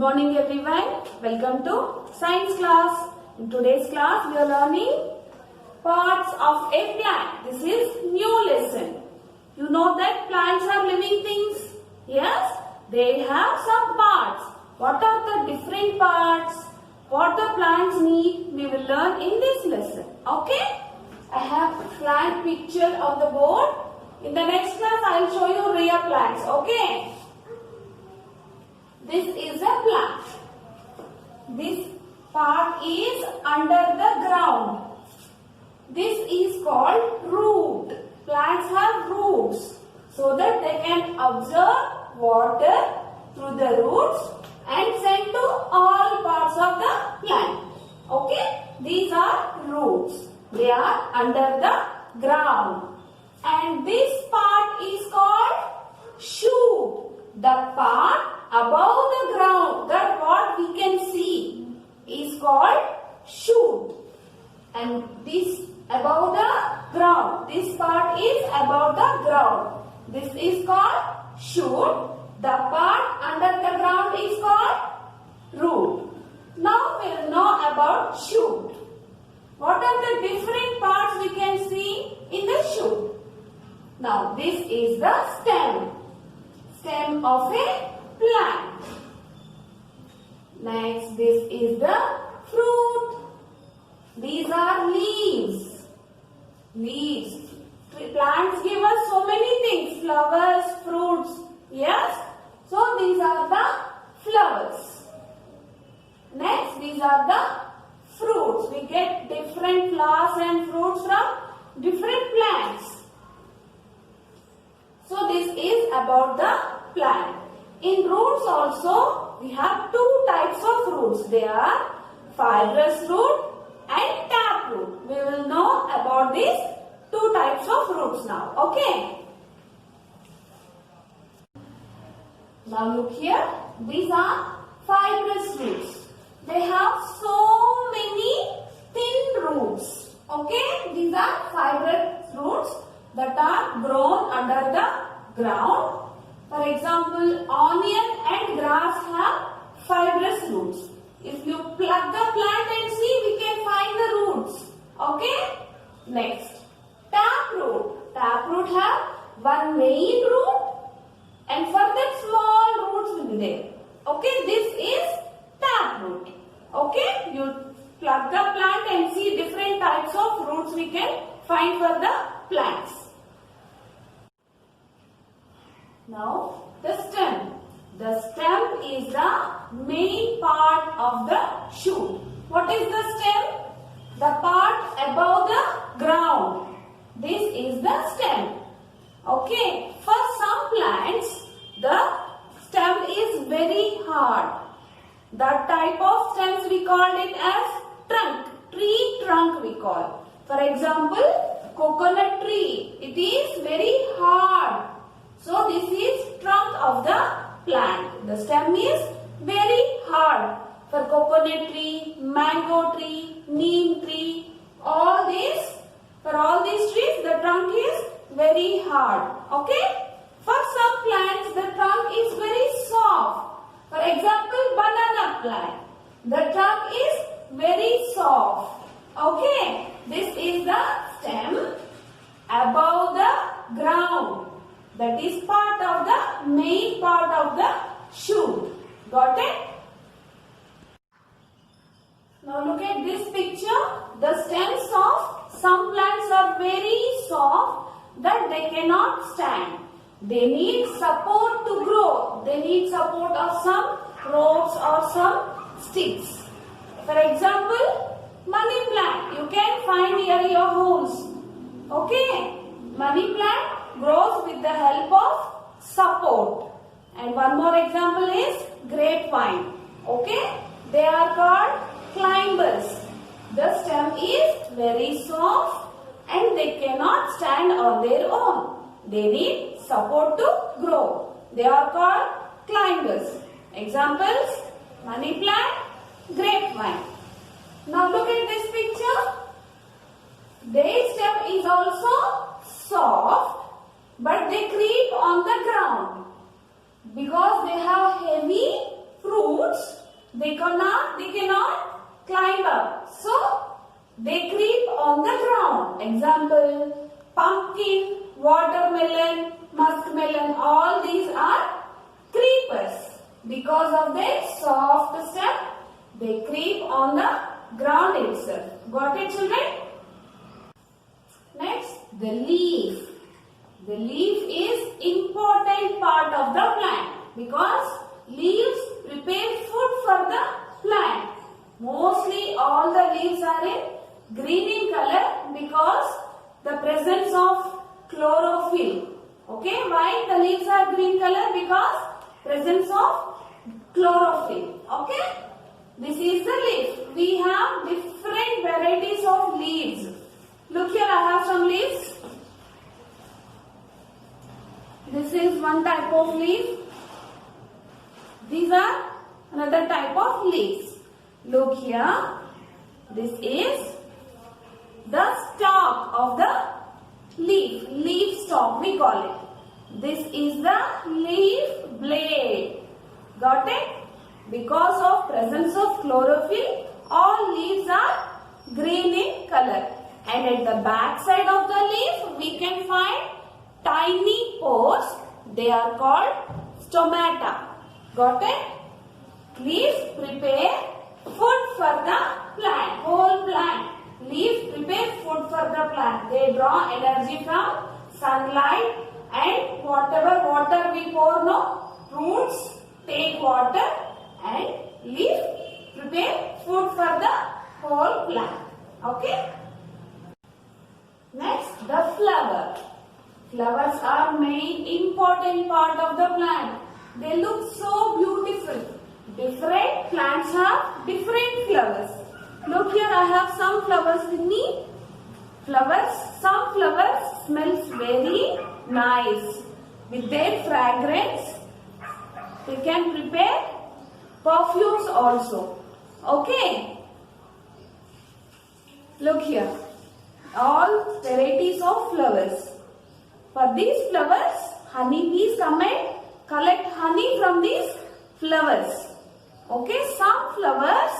morning everyone. Welcome to science class. In today's class we are learning parts of a plant. This is new lesson. You know that plants are living things. Yes, they have some parts. What are the different parts? What the plants need? We will learn in this lesson. Okay? I have plant picture on the board. In the next class I will show you real plants. Okay? This is a plant. This part is under the ground. This is called root. Plants have roots so that they can absorb water through the roots and send to all parts of the plant. Okay? These are roots. They are under the ground. And this part is called shoot. The part above the ground, that what we can see, is called shoot. And this above the ground, this part is above the ground. This is called shoot. The part under the ground is called root. Now we will know about shoot. What are the different parts we can see in the shoot? Now this is the stem of a plant. Next, this is the fruit. These are leaves. Plants give us so many things. Flowers, fruits. Yes? So these are the flowers. Next, these are the fruits. We get different flowers and fruits from different plants. So this is about the plant. In roots also, we have two types of roots. They are fibrous root and taproot. We will know about these two types of roots now. Okay? Now look here. These are fibrous roots. They have so many thin roots. Okay? These are fibrous roots that are grown under the ground. For example, onion and grass have fibrous roots. If you plug the plant and see, we can find the roots. Okay? Next, taproot. Taproot have one main root and further small roots will be there. Okay? This is taproot. Okay? You plug the plant and see different types of roots we can find for the plants. Now, the stem. The stem is the main part of the shoot. What is the stem? The part above the ground. This is the stem. Okay. For some plants, the stem is very hard. That type of stems we called it as trunk. Tree trunk we call. For example, coconut tree. It is very hard. So this is trunk of the plant. The stem is very hard. For coconut tree, mango tree, neem tree, for all these trees, the trunk is very hard. Okay? For some plants, the trunk is very soft. For example, banana plant. The trunk is very soft. Okay? This is the stem above the ground. That is part of the main part of the shoot. Got it? Now look at this picture. The stems of some plants are very soft that they cannot stand. They need support to grow. They need support of some ropes or some sticks. For example, money plant. You can find near your house. Okay? Money plant grows with the help of support. And one more example is grapevine. Okay? They are called climbers. The stem is very soft and they cannot stand on their own. They need support to grow. They are called climbers. Examples, money plant, grapevine. Now look at this picture. Their stem is also soft, but they creep on the ground because they have heavy fruit fruits, they cannot climb up. So, they creep on the ground. Example, pumpkin, watermelon, muskmelon, all these are creepers. Because of their soft stem, they creep on the ground itself. Got it, children? Next, the leaf. The leaf is important part of the plant because leaves prepare food for the plant. Mostly all the leaves are in green in color because the presence of chlorophyll. Okay, why the leaves are green color? Because presence of chlorophyll. Okay, this is the leaf. We have different varieties of leaves. Look here, I have some leaves. This is one type of leaf. These are another type of leaves. Look here. This is the stalk of the leaf. Leaf stalk we call it. This is the leaf blade. Got it? Because of presence of chlorophyll, all leaves are green in color. And at the back side of the leaf, we can find tiny pores. They are called stomata. Got it? Leaves prepare food for the plant. Whole plant. Leaves prepare food for the plant. They draw energy from sunlight and whatever water we pour, no, roots take water and leaf prepare food for the whole plant. Okay? Next, the flower. Flowers are main important part of the plant. They look so beautiful. Different plants have different flowers. Look here, I have some flowers with me. Some flowers smells very nice. With their fragrance, they can prepare perfumes also. Okay. Look here. All varieties of flowers. For these flowers, honeybees come and collect honey from these flowers. Okay, some flowers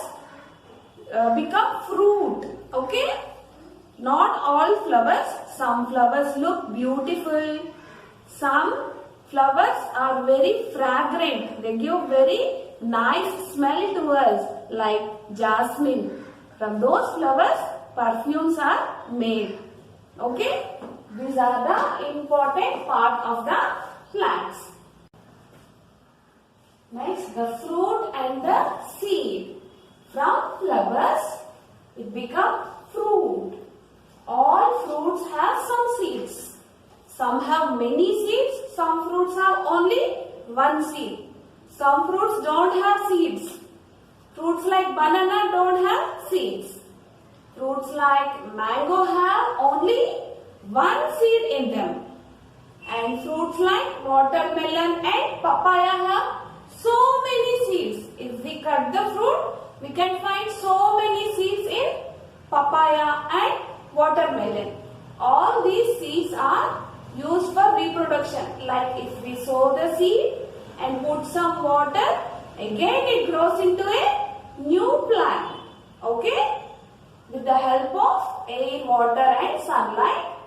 become fruit. Okay, not all flowers. Some flowers look beautiful. Some flowers are very fragrant. They give very nice smell to us, like jasmine. From those flowers, perfumes are made. Okay, these are the important part of the plants. Next, the fruit and the seed. From flowers, it becomes fruit. All fruits have some seeds. Some have many seeds. Some fruits have only one seed. Some fruits don't have seeds. Fruits like banana don't have seeds. Fruits like mango have only one seed in them. And fruits like watermelon and papaya have so many seeds. If we cut the fruit, we can find so many seeds in papaya and watermelon. All these seeds are used for reproduction. Like if we sow the seed and put some water, again it grows into a new plant. Okay? With the help of air, water and sunlight,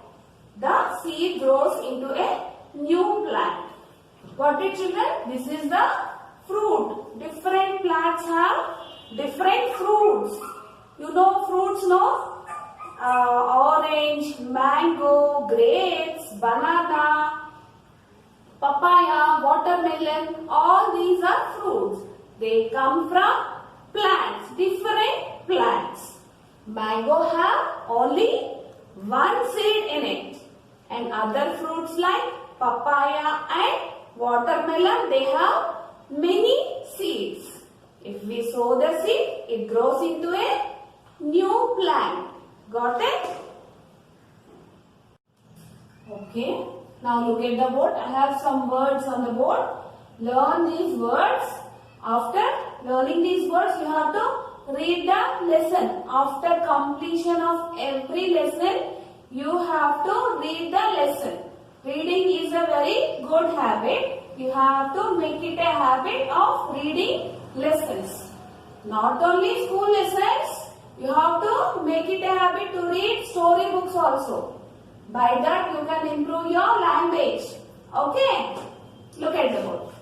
the seed grows into a new plant. Got it, children? This is the fruit. Different plants have different fruits. You know fruits, no? Orange, mango, grapes, banana, papaya, watermelon, all these are fruits. They come from plants, different plants. Mango have only one seed in it, and other fruits like papaya and watermelon, they have many seeds. If we sow the seed, it grows into a new plant. Got it? Okay. Now look at the board. I have some words on the board. Learn these words. After learning these words, you have to read the lesson. After completion of every lesson, you have to read the lesson. Reading is a very good habit. You have to make it a habit of reading lessons. Not only school lessons, you have to make it a habit to read story books also. By that you can improve your language. Okay? Look at the book.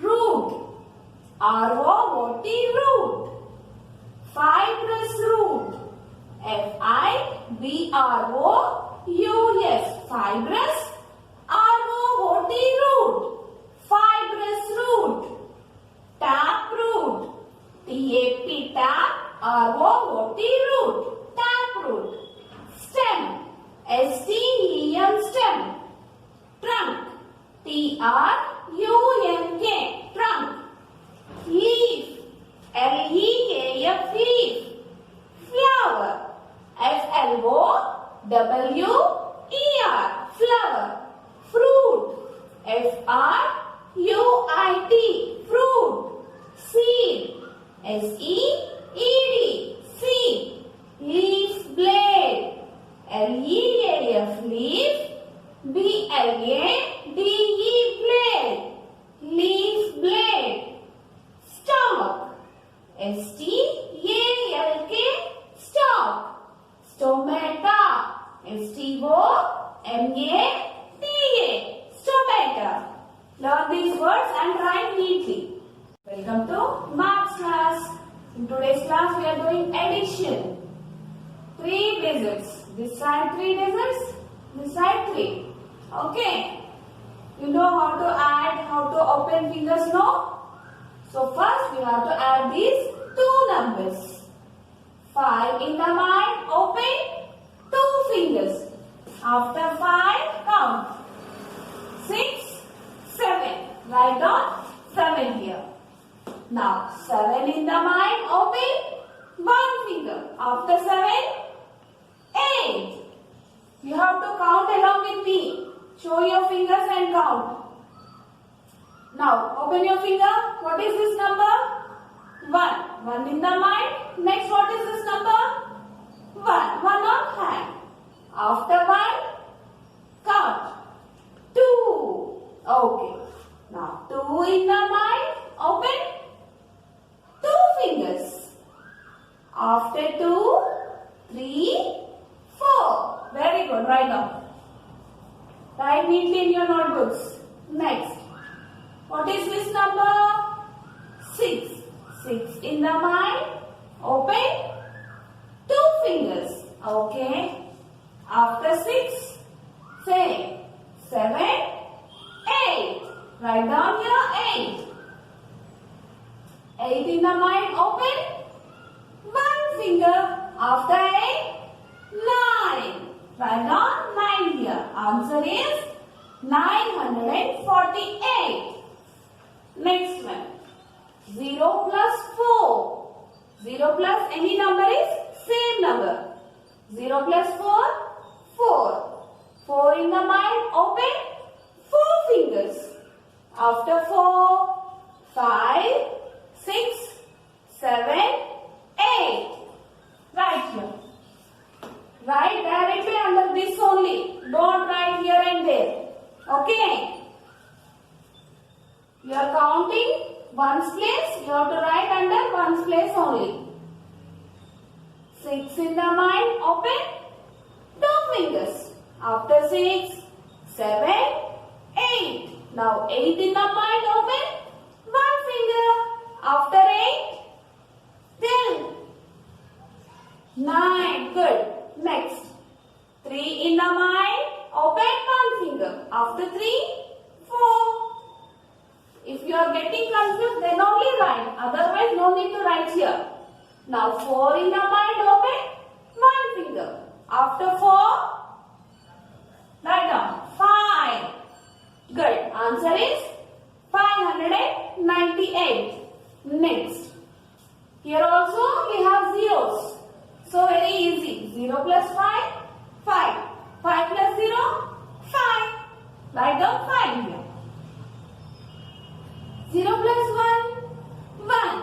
Root. R-O-O-T, root. Fibrous root. F-I-B-R-O-U-S. Fibrous. R-O-O-T, root. Fibrous root. Tap root. T-A-P, tap. R-O-O-T, root. Tap root. Stem. S-T-E-M, stem. Trunk. T-R-U-N-K, trunk. Leaf. L-E-A-F, leaf. Flower. F-L-O-W-E-R, flower. Fruit. F-R-U-I-T, fruit. Seed. S-E-E-D, seed. Leaf blade. L-E-A-F, leaf. B-L-A-D-E, blade. Leaf blade. Stalk. S-T-A-L-K, stalk. Stomata. S-T-O-M-A-T-A, stomata. Learn these words and write neatly. Welcome to Maths class. In today's class we are doing addition. 3 digits. This side 3 digits. This side 3. Okay. You know how to add, how to open fingers, no? So first we have to add these 2 numbers. 5 in the mind, open 2 fingers. After 5, count. 6, 7. Write down 7 here. Now 7 in the mind, open 1 finger. After 7, 8. You have to count along with me. Show your fingers and count. Now open your finger. What is this number? 1. 1 in the mind. Next, what is this number? 1. 1 on hand. After 1, count. 2. Okay. Now 2 in the mind. Open 2 fingers. After 2, 3, 4. Very good. Write down. Write neatly in your notebooks. Next. What is this number? 6. 6 in the mind. Open 2 fingers. Okay. After 6, say 7, 8. Write down here 8. 8 in the mind. Open 1 finger. After 8, 9. Write down 9 here. Answer is 948. Next one. 0 plus 4. 0 plus any number is same number. 0 plus 4, 4. 4 in the mind, open 4 fingers. After 4, 5, 6, 7, 8. Write here. Write directly under this only. Don't write here and there. Okay. You are counting one's place. You have to write under one's place only. 6 in the mind. Open 2 fingers. After 6, 7, 8. Now 8 in the mind. Open 1 finger. After 8, 10. 9. Good. Next. 3 in the mind. Open 1 finger. After 3, 4. If you are getting confused, then only write. Otherwise, no need to write here. Now 4 in the mind. Open 1 finger. After 4, write down 5. Good. Answer is 598. Next. Here also we have zeros. So very easy. 0 plus 5, 5. 5 plus 0, 5. Write down 5 here. 0 plus 1, 1.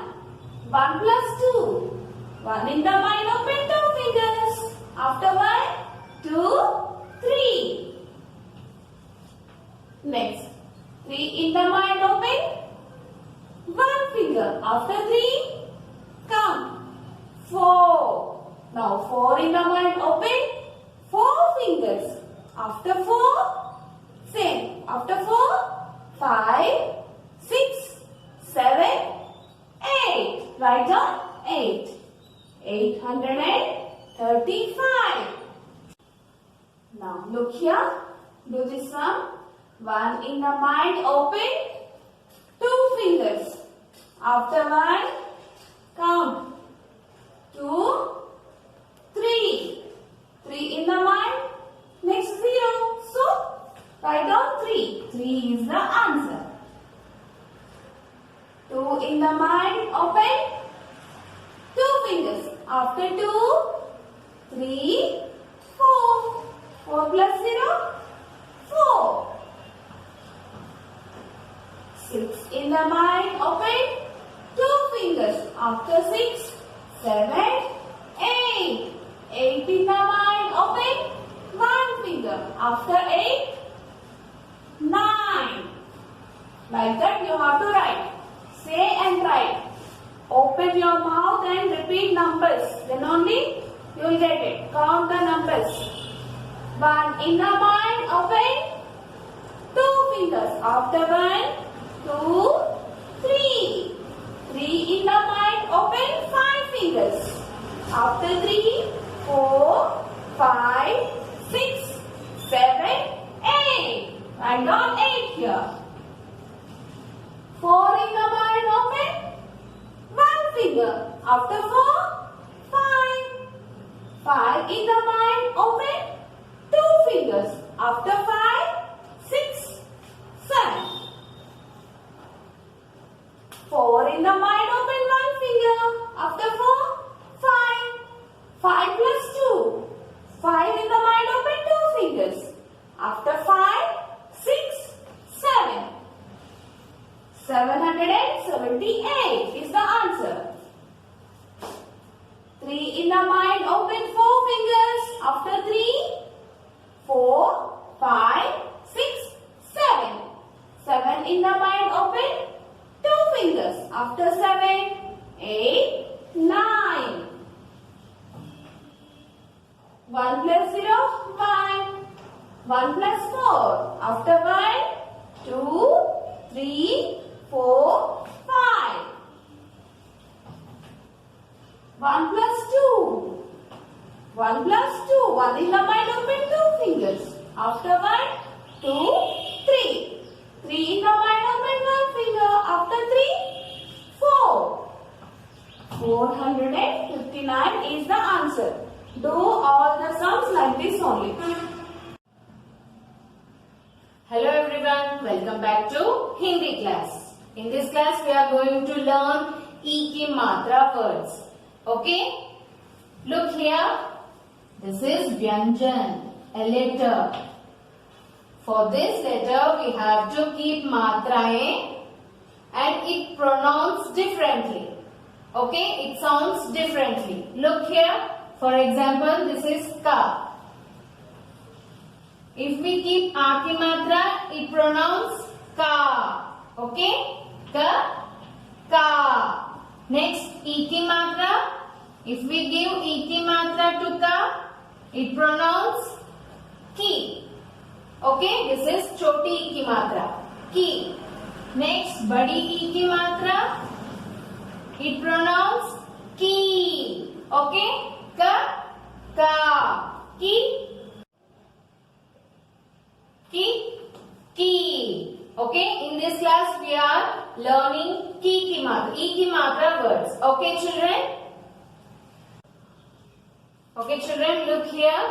1 plus 2. 1 in the mind, open 2 fingers. After 1, 2, 3. Next. 3 in the mind, open 1 finger. After 3, count. 4. Now 4 in the mind, open. 4 fingers. After 4, same. After 4, 5, 6, 7, 8. Write down 8. 835. Now look here. Do this one. 1 in the mind, open. 2 fingers. After 1, count. 2, 3. 3 in the mind. Next 0. So, write down 3. 3 is the answer. 2 in the mind. Open. 2 fingers. After 2, 3, 4. 4 plus 0, 4. 6 in the mind. Open. 2 fingers. After 6, 7, 8. 8 in the mind. Open. 1 finger. After 8, 9. Like that you have to write. Say and write. Open your mouth and repeat numbers. Then only you will get it. Count the numbers. 1 in the mind. Open. 2 fingers. After 1, 2, 3. 3 in the mind. Open. 5 fingers. After 3, 4, 5, 6, 7, 8. Write down 8 here. 4 in the mind. Open. 1 finger. After 4, 5. 5 in the mind. Open. 2 fingers. After 5, 6, 7. 4 in the mind. Open. 1 finger. After 4, 5. 5 plus 2. 5 in the mind. Open. 2 fingers. After 5, 6, 7. 778 is the answer. 3 in the mind. Open. 4 fingers. After 3, 4, 5, 6, 7. 7 in the mind. Open. 2 fingers. After 7, 8, 9. 1 plus 0, 1. 1 plus 4. After 1, 2, 3, 4, 5. 1 plus 2. 1 plus 2. 1 in the mind. Open. 2 fingers. After 1, 2, 3. 3 in the mind. Open. 1 finger. After 3, 4. 459 is the answer. Do all the sums like this only. Hello everyone, welcome back to Hindi class. In this class we are going to learn E ki matra words. Okay? Look here. This is Vyanjan, a letter. For this letter we have to keep matraएं and it pronounced differently. Okay? It sounds differently. Look here. For example, this is ka. If we keep a ki matra, it pronounced ka. Okay? Ka, ka. Next, e ki matra. If we give e ki matra to ka, it pronounced ki. Okay? This is choti e ki matra. Ki. Next, badi e ki matra. It pronounced ki. Okay? Ka, ka. Ki. Ki, ki. Okay, in this class we are learning ki matra, e ki matra words. Okay, children? Okay, children, look here.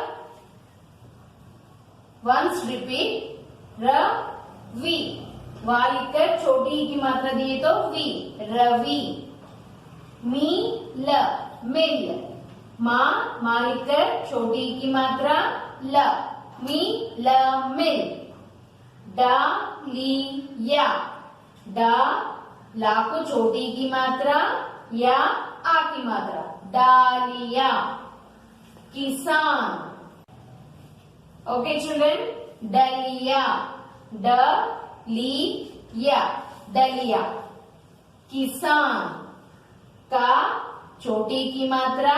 Once repeat. Ravi. वहाँ लिखकर छोटी ई की मात्रा दिए तो we. Ravi. मील. मिल. माँ लिखकर छोटी ई की मात्रा ल. मील. मिल. डालिया. ला को छोटी की मात्रा या आ की मात्रा. डालिया. किसान. Okay children. डलिया. डलिया. डलिया. किसान. का छोटी की मात्रा,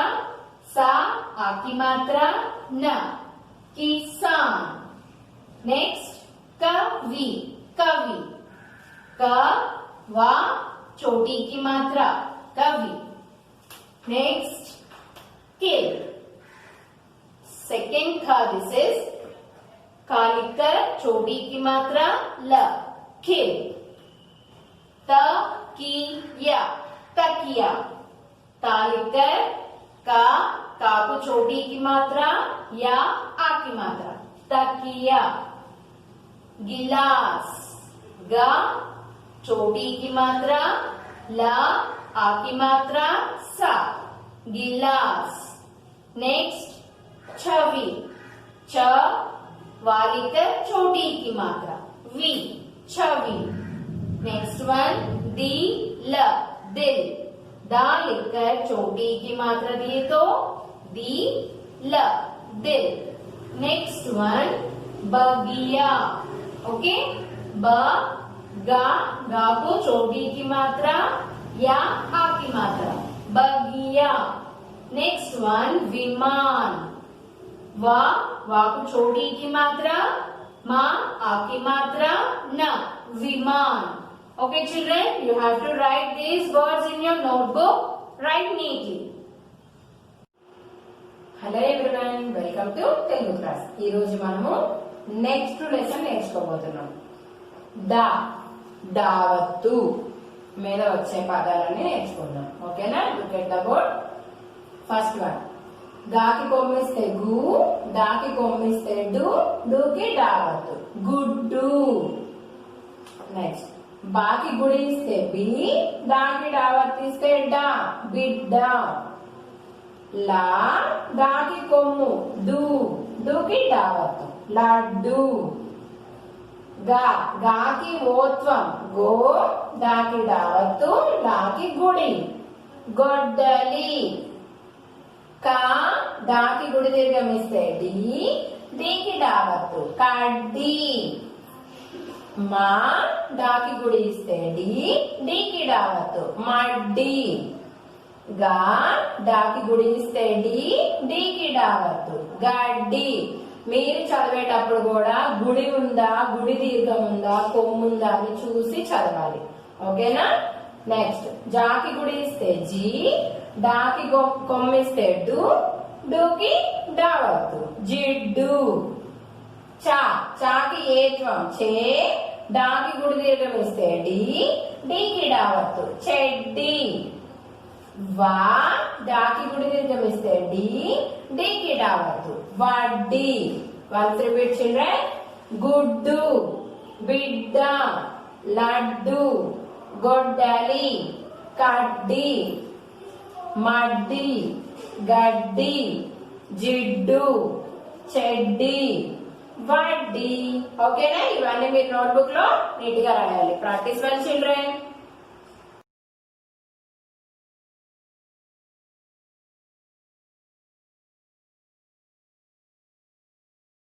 सा आ की मात्रा, न किसान। नेक्स्ट कवि, कवि, क व छोटी की मात्रा, कवि। नेक्स्ट किल, सेकेंड का दिस इज का लिखकर छोटी की मात्रा ल, किल। तकिया, तकिया, ता लिखकर का को छोटी की मात्रा या आ की मात्रा, तकिया। गिलास, ग छोटी की मात्रा, ल आ की मात्रा, सा, गिलास। नेक्स्ट छवि, च वालिकर छोटी की मात्रा, वी, छवि। नेक्स्ट वन दिल, दिल, दा लिखकर छोटी की मात्रा दिए तो दी ल, दिल। नेक्स्ट वन बगिया, ओके, ब गा को छोटी की मात्रा या आ की मात्रा, बगिया। नेक्स्ट वन विमान, वा को छोटी की मात्रा, मा आ की मात्रा, न, विमान। Okay children, you have to write these words in your notebook. Write neatly. Hello everyone, welcome to Telugu class. ఈ రోజు మనము నెక్స్ట్ లెసన్ నేర్చుకోబోతున్నాం. దా, దావత్తు మీద వచ్చే పదాలని నేర్చుకుందాం. ఓకేనా? Look at the board. First one, గాకి కొమ్మిస్తే గు, దాకి కొమ్మిస్తే డు, డూకి దావత్తు, గుడ్డు. నెక్స్ట్ బాకి గుడిస్తే బి, దాకి డావర్తిస్తే డా, బిడ్డ. లా దాకి కొమ్ము డు, డుకి డావత్తు, లడ్డు. గా గాకి ఓత్వం గో, దాకి డావత్తు, లాకి గుడి, గొడ్డలి. కా దాకి గుడి దీర్ఘమిస్తే డి, డీకి డావత్తు, కడ్డి. మా డాకి గుడి ఇస్తే డి, డీకి డావత్తు, మడ్డి. గా డాకి గుడి ఇస్తే డి, డీకి డావత్తు, గడ్డి. మీరు చదివేటప్పుడు కూడా గుడి ఉందా, గుడి దీర్ఘం ఉందా, కొమ్ముందా అని చూసి చదవాలి. ఓకేనా? నెక్స్ట్ జాకి గుడి ఇస్తే జీ, డాకి కొమ్మిస్తే డు, డూకి డావత్తు, జిడ్డు. చా చాకి ఏత్వం చే, డాకి గుడి దీర్ఘం ఇస్తే డి, డీకి డావత్తు, చెడ్డి. వా డాకి గుడి దీర్ఘం ఇస్తే డి, డీకి డావత్తు, వడ్డీ. Once repeat children. గుడ్డు, బిడ్డ, లడ్డు, గొడ్డలి, కడ్డి, మడ్డి, గడ్డి, జిడ్డు, చెడ్డి, వడ్డీ. ఓకేనా? ఇవన్నీ మీరు నోట్బుక్ లో నీట్ గా రాయాలి. Practice well children.